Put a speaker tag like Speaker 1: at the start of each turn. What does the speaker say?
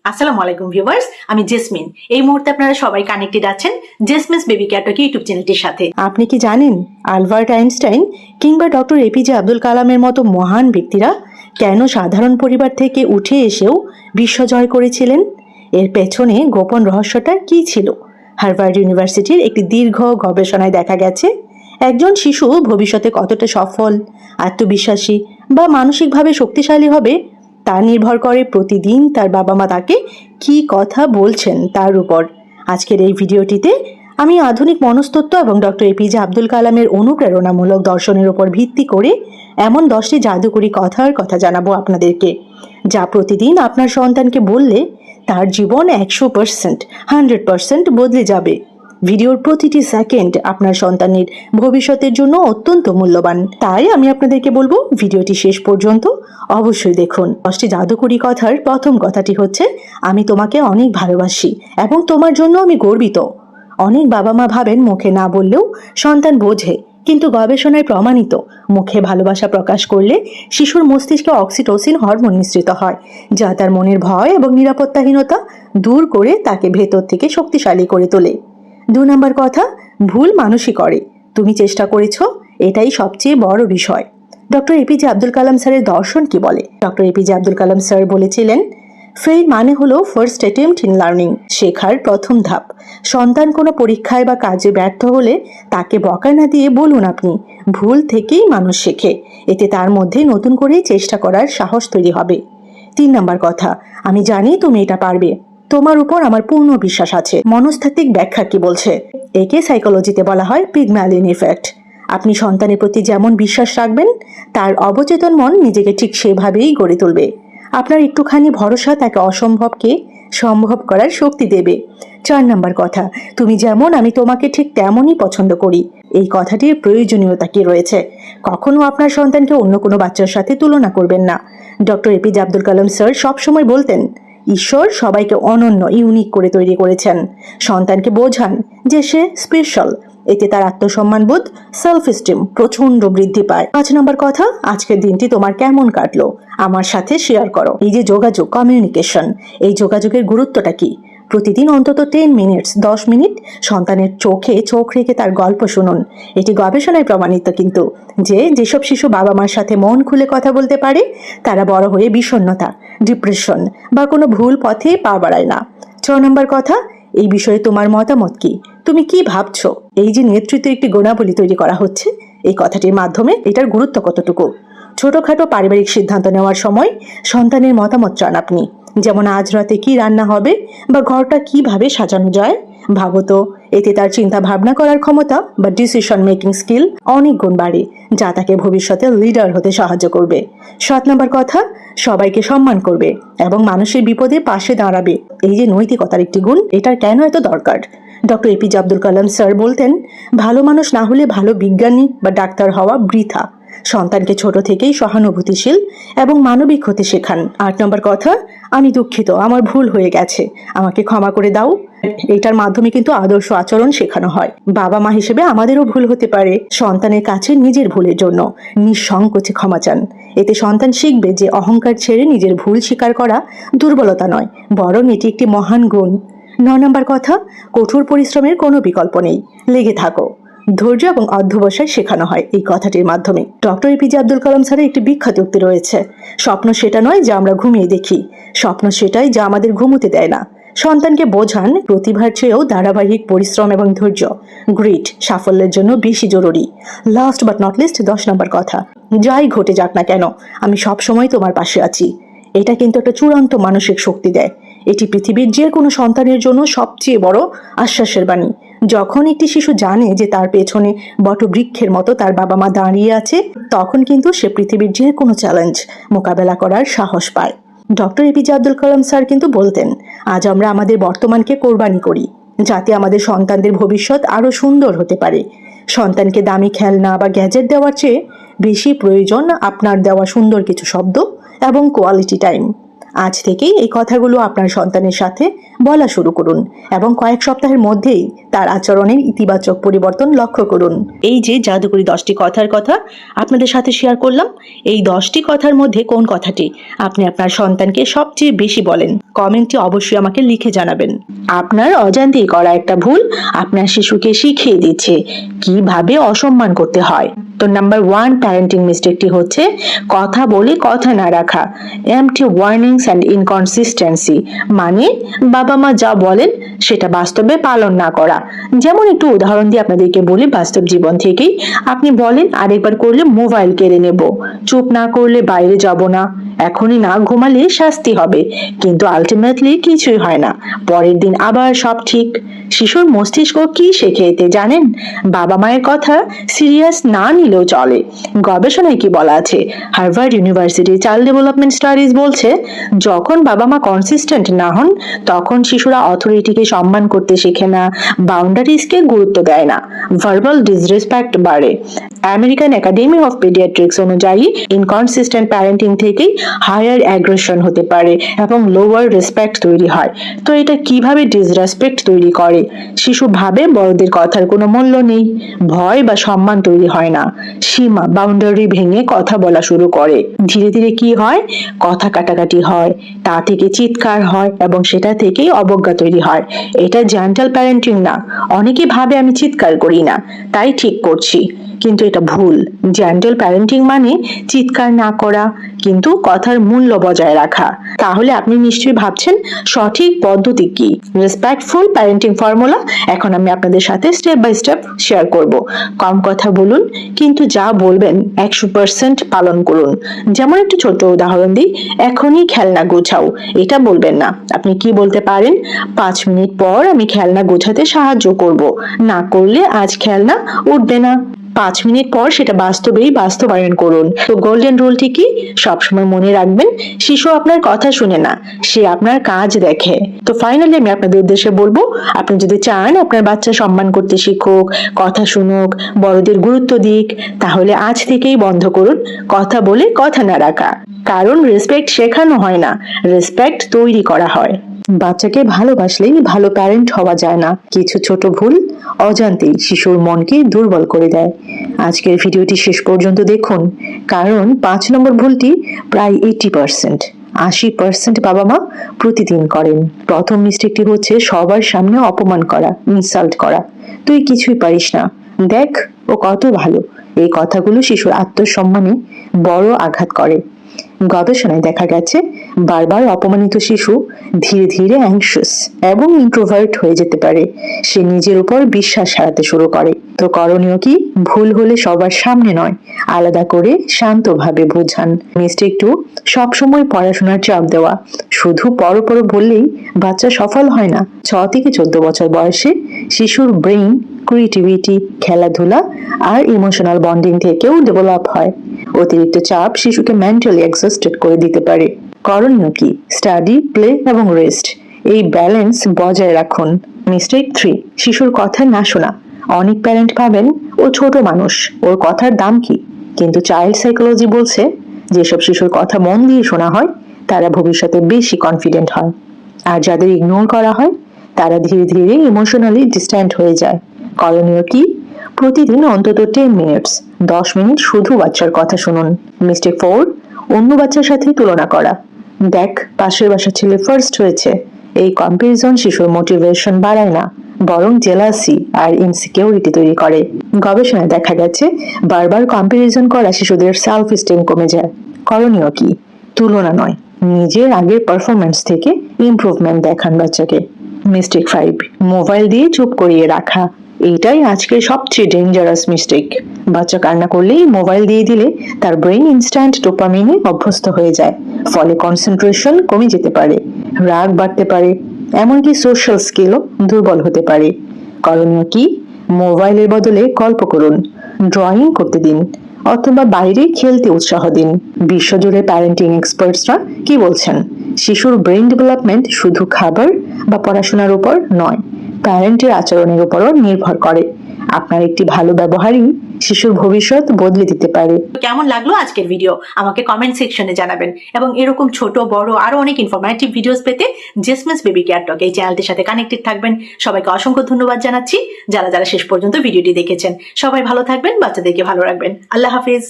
Speaker 1: আসসালামু আলাইকুম ভিউয়ার্স, আমি জেসমিন। এই মুহূর্তে আপনারা সবাই কানেক্টেড আছেন জেসমিনস বেবি ক্যাটক ইউটিউব চ্যানেলটির সাথে।
Speaker 2: আপনি কি জানেন আলবার্ট আইনস্টাইন কিংবা ডক্টর এপিজে আব্দুল কালামের মতো মহান ব্যক্তিরা কেন সাধারণ পরিবার থেকে উঠে এসেও বিশ্ব জয় করেছিলেন? এর পেছনে গোপন রহস্যটা কি ছিল? হার্ভার্ড ইউনিভার্সিটির একটি দীর্ঘ গবেষণায় দেখা গেছে একজন শিশু ভবিষ্যতে কতটা সফল, আত্মবিশ্বাসী বা মানসিকভাবে শক্তিশালী হবে তা নির্ভর করে প্রতিদিন তার বাবা মা তাকে কী কথা বলছেন তার উপর। আজকের এই ভিডিওটিতে আমি আধুনিক মনস্তত্ত্ব এবং ডক্টর এপিজে আব্দুল কালামের অনুপ্রেরণামূলক দর্শনের উপর ভিত্তি করে এমন 10টি জাদুকরী কথার কথা জানাবো আপনাদেরকে, যা প্রতিদিন আপনার সন্তানকে বললে তার জীবন 100% বদলে যাবে। ভিডিওর প্রতিটি সেকেন্ড আপনার সন্তানের ভবিষ্যতের জন্য অত্যন্ত মূল্যবান, তাই আমি আপনাদেরকে বলবো ভিডিওটি শেষ পর্যন্ত অবশ্যই দেখুন। 10টি জাদুকরী কথার প্রথম কথাটি হচ্ছে, আমি তোমাকে অনেক ভালোবাসি এবং তোমার জন্য আমি গর্বিত। অনেক বাবা মা ভাবেন মুখে না বললেও সন্তান বোঝে, কিন্তু গবেষণায় প্রমাণিত মুখে ভালোবাসা প্রকাশ করলে শিশুর মস্তিষ্কে অক্সিটোসিন হরমোন নিঃসৃত হয়, যা তার মনের ভয় এবং নিরাপত্তাহীনতা দূর করে তাকে ভেতর থেকে শক্তিশালী করে তোলে। 2 নম্বর কথা, ভুল মানুষই করে, তুমি চেষ্টা করেছো, এটাই সবচেয়ে বড় বিষয়। ডক্টর এপিজে আব্দুল কালাম স্যারের দর্শন কি বলে? Doctor APJ Abdul Kalam sir বলেছিলেন, ফেল মানে হলো ফার্স্ট অ্যাটেম্পট ইন লার্নিং, শেখার প্রথম ধাপ। সন্তান কোনো পরীক্ষায় বা কাজে ব্যর্থ হলে তাকে বকা না দিয়ে বলুন আপনি, ভুল থেকেই মানুষ শেখে। এতে তার মধ্যে নতুন করে চেষ্টা করার সাহস তৈরি হবে। 3 নম্বর কথা, আমি জানি তুমি এটা পারবে, তোমার উপর আমার পূর্ণ বিশ্বাস আছে। মনস্তাত্ত্বিক ব্যাখ্যা কি বলছে? একে সাইকোলজিতে বলা হয় পিগম্যালিয়ন ইফেক্ট। আপনি সন্তানের প্রতি যেমন বিশ্বাস রাখবেন, তার অবচেতন মন নিজেকে ঠিক সেভাবেই গড়ে তুলবে। আপনার একটুখানি ভরসা তাকে অসম্ভবকে সম্ভব করার শক্তি দেবে। 4 নম্বর কথা, তুমি যেমন আমি তোমাকে ঠিক তেমনই পছন্দ করি। এই কথাটির প্রয়োজনীয়তা কি রয়েছে? কখনো আপনার সন্তানকে অন্য কোনো বাচ্চার সাথে তুলনা করবেন না। Doctor APJ Abdul Kalam sir সবসময় বলতেন, ঈশ্বর সবাইকে অনন্য ইউনিক করে তৈরি করেছেন। সন্তানকে বোঝান যে সে স্পেশাল, এতে তার আত্মসম্মানবোধ, সেলফ এস্টিম প্রচন্ড বৃদ্ধি পায়। 5 নম্বর কথা, আজকের দিনটি তোমার কেমন কাটলো আমার সাথে শেয়ার করো। এই যে যোগাযোগ, কমিউনিকেশন, এই যোগাযোগের গুরুত্বটা কি? প্রতিদিন অন্তত 10 মিনিট সন্তানের চোখে চোখ রেখে তার গল্প শুনুন। এটি গবেষণায় প্রমাণিত কিন্তু যে যেসব শিশু বাবা মার সাথে মন খুলে কথা বলতে পারে তারা বড় হয়ে বিষণ্ণতা, ডিপ্রেশন বা কোনো ভুল পথে পা বাড়ায় না। 6 নম্বর কথা, এই বিষয়ে তোমার মতামত কি? তুমি কি ভাবছো? এই যে নেতৃত্বের একটি গুণাবলী তৈরি করা হচ্ছে এই কথাটির মাধ্যমে, এটার গুরুত্ব কতটুকু? ছোটখাটো পারিবারিক সিদ্ধান্ত নেওয়ার সময় সন্তানের মতামত চান আপনি, যেমন আজ রাতে কি রান্না হবে বা ঘরটা কিভাবে সাজানো যায়। ভাবো তো, এতে তার চিন্তা ভাবনা করার ক্ষমতা বা ডিসিশন মেকিং স্কিল অনেক গুণ বাড়ে, যা তাকে ভবিষ্যতে লিডার হতে সাহায্য করবে। 7 নম্বর কথা, সবাইকে সম্মান করবে এবং মানুষের বিপদে পাশে দাঁড়াবে। এই যে নৈতিকতার একটি গুণ, এটার কেন এত দরকার? Doctor APJ Abdul Kalam sir বলতেন, ভালো মানুষ না হলে ভালো বিজ্ঞানী বা ডাক্তার হওয়া বৃথা। সন্তানকে ছোট থেকেই সহানুভূতিশীল এবং মানবিক হতে শেখান। 8 নম্বর কথা, আমি দুঃখিত, আমার ভুল হয়ে গেছে, আমাকে ক্ষমা করে দাও। এটার মাধ্যমে কিন্তু আদর্শ আচরণ শেখানো হয়। বাবা মা হিসেবে আমাদেরও ভুল হতে পারে। সন্তানের কাছে নিজের ভুলের জন্য নিঃসংকোচে ক্ষমা চান। এতে সন্তান শিখবে যে অহংকার ছেড়ে নিজের ভুল স্বীকার করা দুর্বলতা নয়, বরং এটি একটি মহান গুণ। 9 নম্বর কথা, কঠোর পরিশ্রমের কোনো বিকল্প নেই, লেগে থাকো। ধৈর্য এবং অধ্যবসায় শেখানো হয় এই কথাটির মাধ্যমে। ডক্টর এপিজে আব্দুল কালাম স্যারের একটি বিখ্যাত উক্তি রয়েছে, স্বপ্ন সেটা নয় যা আমরা ঘুমিয়ে দেখি, স্বপ্ন সেটাই যা আমাদের ঘুমোতে দেয় না। সন্তানকে বোঝান প্রতিভার চেয়েও ধারাবাহিক পরিশ্রম এবং ধৈর্য গ্রিট সাফল্যের জন্য বেশি জরুরি। লাস্ট বাট নট লিস্ট 10 নম্বর কথা, যাই ঘটে যাক না কেন আমি সবসময় তোমার পাশে আছি। এটা কিন্তু একটা চূড়ান্ত মানসিক শক্তি দেয়। এটি পৃথিবীর যে কোনো সন্তানের জন্য সবচেয়ে বড় আশ্বাসের বাণী। যখন একটি শিশু জানে যে তার পেছনে বটবৃক্ষের মতো তার বাবা মা দাঁড়িয়ে আছে, তখন কিন্তু সে পৃথিবীর যে কোনো চ্যালেঞ্জ মোকাবেলা করার সাহস পায়। Doctor APJ Abdul Kalam sir কিন্তু বলতেন, আজ আমরা আমাদের বর্তমানকে কোরবানি করি যাতে আমাদের সন্তানদের ভবিষ্যৎ আরো সুন্দর হতে পারে। সন্তানকে দামি খেলনা বা গ্যাজেট দেওয়ার চেয়ে বেশি প্রয়োজন আপনার দেওয়া সুন্দর কিছু শব্দ এবং কোয়ালিটি টাইম। আজ থেকেই এই কথাগুলো আপনার সন্তানের সাথে বলা শুরু করুন এবং কয়েক সপ্তাহের মধ্যেই তার আচরণের ইতিবাচক পরিবর্তন লক্ষ্য করুন। এই যে জাদুকরী 10টি কথার কথা আপনাদের সাথে শেয়ার করলাম, এই 10টি কথার মধ্যে কোন কথাটি আপনি আপনার সন্তানকে সবচেয়ে বেশি বলেন? কমেন্টে অবশ্যই আমাকে লিখে জানাবেন। আপনার অজান্তেই করা একটা ভুল আপনার শিশুকে শিখিয়ে দিচ্ছে কিভাবে অসম্মান করতে হয়। তো নাম্বার 1 প্যারেন্টিং মিস্টেকটি হচ্ছে কথা বলে কথা না রাখা, এমটি ওয়ার্নিংস অ্যান্ড ইনকনসিস্টেন্সি, মানে বাবা মা যা বলেন সেটা বাস্তবে পালন না করা। যেমন একটু উদাহরণ দিয়ে আপনাদেরকে বলি বাস্তব জীবন থেকেই। আপনি বলেন আরেকবার করলে মোবাইল কেড়ে নেব, চুপ না করলে বাইরে যাব না, এখনই না ঘুমালে শাস্তি হবে, কিন্তু আলটিমেটলি কিছুই হয় না। পরের দিন আবার সব ঠিক। শিশুর মস্তিষ্ক কি শেখে এতে জানেন? বাবা মায়ের কথা সিরিয়াস না নিলেও চলে। গবেষণায় কি বলা আছে? Harvard university child development studies বলছে যখন বাবা মা কনসিস্টেন্ট না হন তখন শিশুরা অথরিটিকে সম্মান করতে শেখে না, বাউন্ডারিজকে গুরুত্ব দেয় না, ভার্বাল ডিসরেসপেক্ট বাড়ে। আমেরিকান একাডেমি অফ পেডিয়াট্রিক্স অনুযায়ী ইনকনসিস্টেন্ট প্যারেন্টিং থেকেই হায়ার অ্যাগ্রেশন হতে পারে এবং লোয়ার রেসপেক্ট তৈরি হয়। তো এটা কিভাবে ডিসরেসপেক্ট তৈরি করে? শিশু ভাবে বড়দের কথার কোনো মূল্য নেই, ভয় বা সম্মান তৈরি হয় না, সীমা বাউন্ডারি ভেঙে কথা বলা শুরু করে। ধীরে ধীরে কি হয়? কথা কাটাকাটি হয়, তা থেকে চিৎকার হয় এবং সেটা থেকেই অবজ্ঞা তৈরি হয়। এটা জেন্টাল প্যারেন্টিং না। অনেকে ভাবে আমি চিৎকার করি না তাই ঠিক করছি, কিন্তু এটা ভুল। জেন্টাল প্যারেন্টিং মানে চিৎকার না করা কিন্তু কথার মূল্য বজায় রাখা। তাহলে আপনি নিশ্চয়ই ভাবছেন সঠিক পদ্ধতি কি? রেসপেক্টফুল প্যারেন্টিং ফর্মুলা এখন আমি আপনাদের সাথে স্টেপ বাই স্টেপ শেয়ার করব। কম কথা বলুন কিন্তু যা বলবেন 100% পালন করুন। যেমন একটু ছোট উদাহরণ দিই, এখনই খেলনা গোছাও, এটা বলবেন না। আপনি কি বলতে পারেন? 5 মিনিট পর আমি খেলনা গোছাতে সাহায্য করব, না করলে আজ খেলনা উঠবে না। 5 মিনিট পর সেটা বাস্তবেই বাস্তবায়ন করুন। তো গোল্ডেন রুলটি কি? সবসময় মনে রাখবেন, শিশু আপনার কথা শুনে না, সে আপনার কাজ দেখে। তো ফাইনালি আমি আপনাদের উদ্দেশ্যে বলবো, আপনি যদি চান আপনার বাচ্চা সম্মান করতে শিখুক, কথা শুনুক, বড়দের গুরুত্ব দিক, তাহলে আজ থেকেই বন্ধ করুন কথা বলে কথা না রাখা। কারণ রেসপেক্ট শেখানো হয় না, রেসপেক্ট তৈরি করা হয়। বাচ্চাকে ভালোবাসলেই ভালো প্যারেন্ট হওয়া যায় না। কিছু ছোট ভুল অজান্তেই শিশুর মনকে দুর্বল করে দেয়। আজকের ভিডিওটি শেষ পর্যন্ত দেখুন, কারণ 5 নম্বর ভুলটি প্রায় 80% বাবা মা প্রতিদিন করেন। প্রথম মিস্টেকটি হচ্ছে সবার সামনে অপমান করা, ইনসাল্ট করা। তুই কিছুই পারিস না, দেখ ও কত ভালো। এই কথাগুলো শিশুর আত্মসম্মানে বড় আঘাত করে। গবেষণায় দেখা গেছে বারবার অপমানিত শিশু ধীরে ধীরে অ্যাংশিয়াস এবং ইন্ট্রোভার্ট হয়ে যেতে পারে। সে নিজের উপর বিশ্বাস হারাতে শুরু করে। তো করণীয় কি? ভুল হলে সবার সামনে নয়, আলাদা করে শান্তভাবে বোঝান। মিস্টেক 2, সবসময় পড়াশোনার চাপ দেওয়া। শুধু পড়ো পড়ো বললেই বাচ্চা সফল হয় না। 6 থেকে 14 বছর বয়সে শিশুর ব্রেইন ক্রিয়েটিভিটি, খেলাধুলা আর ইমোশনাল বন্ডিং থেকেও ডেভেলপ হয়। অতিরিক্ত চাপ শিশুকে মেন্টালি এক্সস্টেড করে দিতে পারে। করণীয় কি? স্টাডি, প্লে এবং রেস্ট, এই ব্যালেন্স বজায় রাখুন। মিস্টেক 3, শিশুর কথা না শোনা। অনেক প্যারেন্ট ভাবেন ও ছোট মানুষ, ওর কথার দাম কি? কিন্তু চাইল্ড সাইকোলজি বলছে যেসব শিশুর কথা মন দিয়ে শোনা হয় তারা ভবিষ্যতে বেশি কনফিডেন্ট হয়, আর যাদের ইগনোর করা হয় তারা ধীরে ধীরে ইমোশনালি ডিস্ট্যান্ট হয়ে যায়। করণীয় কি? প্রতিদিন অন্তত 10 মিনিট শুধু বাচ্চার কথা শুনুন। মিস্টেক 4, অন্য বাচ্চার সাথে তুলনা করা। দেখ পাশের বাসার ছেলে ফার্স্ট হয়েছে। এই কম্পারিজন শিশুর মোটিভেশন বাড়ায় না, বরং জেলাসি আর ইনসিকিউরিটি তৈরি করে। গবেষণায় দেখা গেছে বারবার কম্পারিজন করা শিশুদের সেলফ এস্টিম কমে যায়। করণীয় কি? তুলনা নয়, নিজের আগের পারফরমেন্স থেকে ইমপ্রুভমেন্ট দেখান বাচ্চাকে। মিস্টেক 5, মোবাইল দিয়ে চুপ করিয়ে রাখা। এইটাই আজকের সবচেয়ে ডেঞ্জারাস মিস্টেক। বাচ্চা কান্না করলেই মোবাইল দিয়ে দিলে তার ব্রেন ইনস্ট্যান্ট ডোপামিনে অভ্যস্ত হয়ে যায়, ফলে কনসেন্ট্রেশন কমে যেতে পারে, রাগ বাড়তে পারে, এমনকি সোশ্যাল স্কিলও দুর্বল হতে পারে। করণীয় কি? মোবাইলের বদলে গল্প করুন, ড্রয়িং করতে দিন অথবা বাইরে খেলতে উৎসাহ দিন। বিশ্বজুড়ে প্যারেন্টিং এক্সপার্টসরা কি বলছেন? শিশুর ব্রেন ডেভেলপমেন্ট শুধু খাবার বা পড়াশোনার উপর নয়, প্যারেন্টের আচরণের উপরও নির্ভর করে। আপনার একটি ভালো ব্যবহারই শিশুর ভবিষ্যৎ বদলে দিতে পারে।
Speaker 1: তো কেমন লাগলো আজকের ভিডিও আমাকে কমেন্ট সেকশনে জানাবেন, এবং এরকম ছোট বড় আরো অনেক ইনফরমেটিভ ভিডিওস পেতে জেসমিনস বেবি কেয়ার টক এই চ্যানেলটির সাথে কানেক্টেড থাকবেন। সবাইকে অসংখ্য ধন্যবাদ জানাচ্ছি যারা যারা শেষ পর্যন্ত ভিডিওটি দেখেছেন। সবাই ভালো থাকবেন, বাচ্চাদেরকে ভালো রাখবেন। আল্লাহ হাফিজ।